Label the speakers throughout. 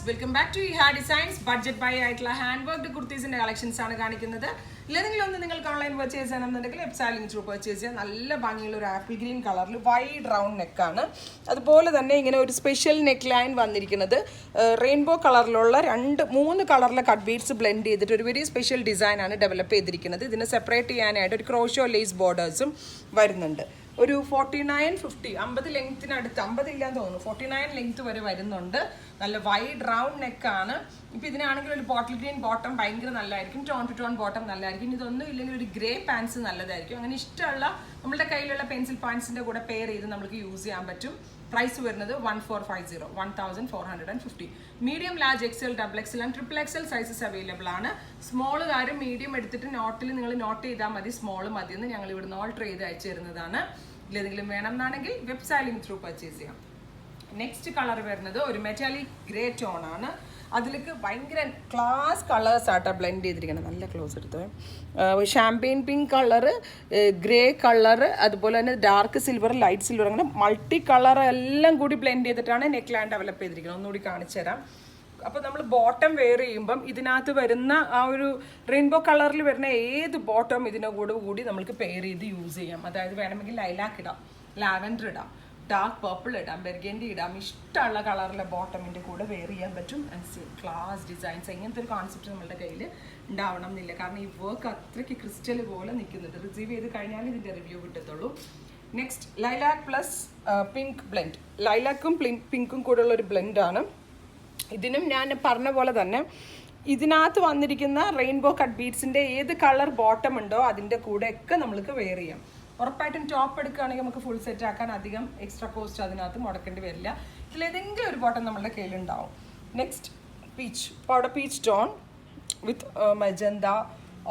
Speaker 1: Welcome back to Iha designs. Budget by ആയിട്ടുള്ള hand worked കുർത്തീസിന്റെ collections ആണ് കാണിക്കുന്നത്. ഇല്ലെങ്കിലും ഒന്ന് നിങ്ങൾക്ക് ഓൺലൈൻ പർച്ചേസ് ചെയ്യണമെന്നുണ്ടെങ്കിൽ വെബ്സൈറ്റിൽ ത്രൂ പർച്ചേസ് ചെയ്യാം. നല്ല ഭംഗിയുള്ള ഒരു ആപ്പിൾ ഗ്രീൻ കളറിൽ വൈഡ് റൗണ്ട് നെക്കാണ്. അതുപോലെ തന്നെ ഇങ്ങനെ ഒരു സ്പെഷ്യൽ നെക്ക് ലൈൻ വന്നിരിക്കുന്നത് റെയിൻബോ കളറിലുള്ള മൂന്ന് കളറിലെ കട്ട് ബീഡ്സ് ബ്ലെൻഡ് ചെയ്തിട്ട് ഒരു വെരി സ്പെഷ്യൽ ഡിസൈനാണ് ഡെവലപ്പ് ചെയ്തിരിക്കുന്നത്. ഇതിനെ സെപ്പറേറ്റ് ചെയ്യാനായിട്ട് ഒരു ക്രോഷോ ലേസ് ബോർഡേഴ്സും വരുന്നുണ്ട്. ഒരു 49-50 50 ലെങ്ത്തിനടുത്ത് 50 ഇല്ലാന്ന് തോന്നുന്നു 49 ലെങ്ത് വരെ വരുന്നുണ്ട്. നല്ല വൈഡ് റൗണ്ട് നെക്കാണ്. ഇപ്പം ഇതിനാണെങ്കിൽ ഒരു ബോട്ടിൽ ഗ്രീൻ ബോട്ടം ഭയങ്കര നല്ലതായിരിക്കും, ടോൺ ടു ടോൺ ബോട്ടം നല്ലതായിരിക്കും. ഇതൊന്നും ഇല്ലെങ്കിൽ ഒരു ഗ്രേ പാൻസ് നല്ലതായിരിക്കും. അങ്ങനെ ഇഷ്ടമുള്ള നമ്മുടെ കയ്യിലുള്ള പെൻസിൽ പാൻസിൻ്റെ കൂടെ പെയർ ചെയ്ത് നമുക്ക് യൂസ് ചെയ്യാൻ പറ്റും. പ്രൈസ് വരുന്നത് 1450 medium, large, XL, double XL and triple XL sizes available ആണ്. സ്മോളുകാരും മീഡിയം എടുത്തിട്ട് നോട്ടിൽ നിങ്ങൾ നോട്ട് ചെയ്താൽ മതി, സ്മോൾ മതിയെന്ന് ഞങ്ങൾ ഇവിടുന്ന് ഓൾട്ടർ ചെയ്ത് അയച്ചു തരുന്നതാണ്. ഇല്ലെങ്കിലും വേണമെന്നാണെങ്കിൽ വെബ്സൈറ്റിൽ ത്രൂ പർച്ചേസ് ചെയ്യാം. നെക്സ്റ്റ് കളർ വരുന്നത് ഒരു മെറ്റാലിക് ഗ്രേ ടോൺ ആണ്. അതിലേക്ക് ഭയങ്കര ക്ലാസ് കളേഴ്സ് ആട്ടോ ബ്ലെൻഡ് ചെയ്തിരിക്കുന്നത്. നല്ല ക്ലോസ് എടുത്തത് champagne pink colour, grey colour, അതുപോലെ തന്നെ ഡാർക്ക് സിൽവർ, ലൈറ്റ് സിൽവർ, അങ്ങനെ മൾട്ടി കളർ എല്ലാം കൂടി ബ്ലെൻഡ് ചെയ്തിട്ടാണ് നെക്ക് ലൈൻ ഡെവലപ്പ് ചെയ്തിരിക്കുന്നത്. ഒന്നുകൂടി കാണിച്ചു തരാം. അപ്പോൾ നമ്മൾ ബോട്ടം വെയർ ചെയ്യുമ്പം ഇതിനകത്ത് വരുന്ന ആ ഒരു റെയിൻബോ കളറിൽ വരുന്ന ഏത് ബോട്ടം ഇതിനോട് കൂടി നമുക്ക് പെയർ ചെയ്ത് യൂസ് ചെയ്യാം. അതായത് വേണമെങ്കിൽ ലൈലാക്ക് ഇടാം, ലാവൻഡർ ഇടാം, ഡാർക്ക് പർപ്പിൾ ഇടാം, ബെർഗൻഡി ഇടാം. ഇഷ്ടമുള്ള കളറിലെ ബോട്ടമിൻ്റെ കൂടെ വെയർ ചെയ്യാൻ പറ്റും. ക്ലാസ് ഡിസൈൻസ് ഇങ്ങനത്തെ ഒരു കോൺസെപ്റ്റ് നമ്മളുടെ കയ്യിൽ ഉണ്ടാവണം എന്നില്ല. കാരണം ഈ വർക്ക് അത്രയ്ക്ക് ക്രിസ്റ്റൽ പോലെ നിൽക്കുന്നുണ്ട്. റിസീവ് ചെയ്ത് കഴിഞ്ഞാൽ ഇതിൻ്റെ റിവ്യൂ കിട്ടത്തുള്ളൂ. Next lilac plus pink blend. ലൈലാക്കും പിങ്കും കൂടെയുള്ള ഒരു ബ്ലെൻഡാണ്. ഇതിനും ഞാൻ പറഞ്ഞ പോലെ തന്നെ ഇതിനകത്ത് വന്നിരിക്കുന്ന റെയിൻബോ കട്ട് ബീഡ്സിൻ്റെ ഏത് കളർ ബോട്ടം ഉണ്ടോ അതിൻ്റെ കൂടെയൊക്കെ നമ്മൾക്ക് വെയർ ചെയ്യാം. ഉറപ്പായിട്ടും ടോപ്പ് എടുക്കുകയാണെങ്കിൽ നമുക്ക് ഫുൾ സെറ്റ് ആക്കാൻ അധികം എക്സ്ട്രാ കോസ്റ്റ് അതിനകത്ത് മുടക്കേണ്ടി വരില്ല. ഇതിലേതെങ്കിലും ഒരു ബോട്ടം നമ്മളുടെ കയ്യിലുണ്ടാവും. Next peach, powder peach tone with magenta,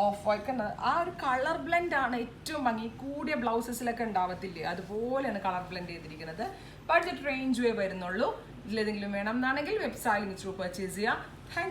Speaker 1: off white. ആ ഒരു കളർ ബ്ലെൻഡ് ആണ് ഏറ്റവും ഭംഗി. കൂടിയ ബ്ലൗസസിലൊക്കെ ഉണ്ടാവത്തില്ലേ, അതുപോലെയാണ് കളർ ബ്ലെൻഡ് ചെയ്തിരിക്കുന്നത്. ബഡ്ജറ്റ് റേഞ്ച് വരുന്നുള്ളൂ. ഇതിലേതെങ്കിലും വേണം എന്നാണെങ്കിൽ വെബ്സൈറ്റിൽ ത്രൂ പർച്ചേസ് ചെയ്യാം. Thank you.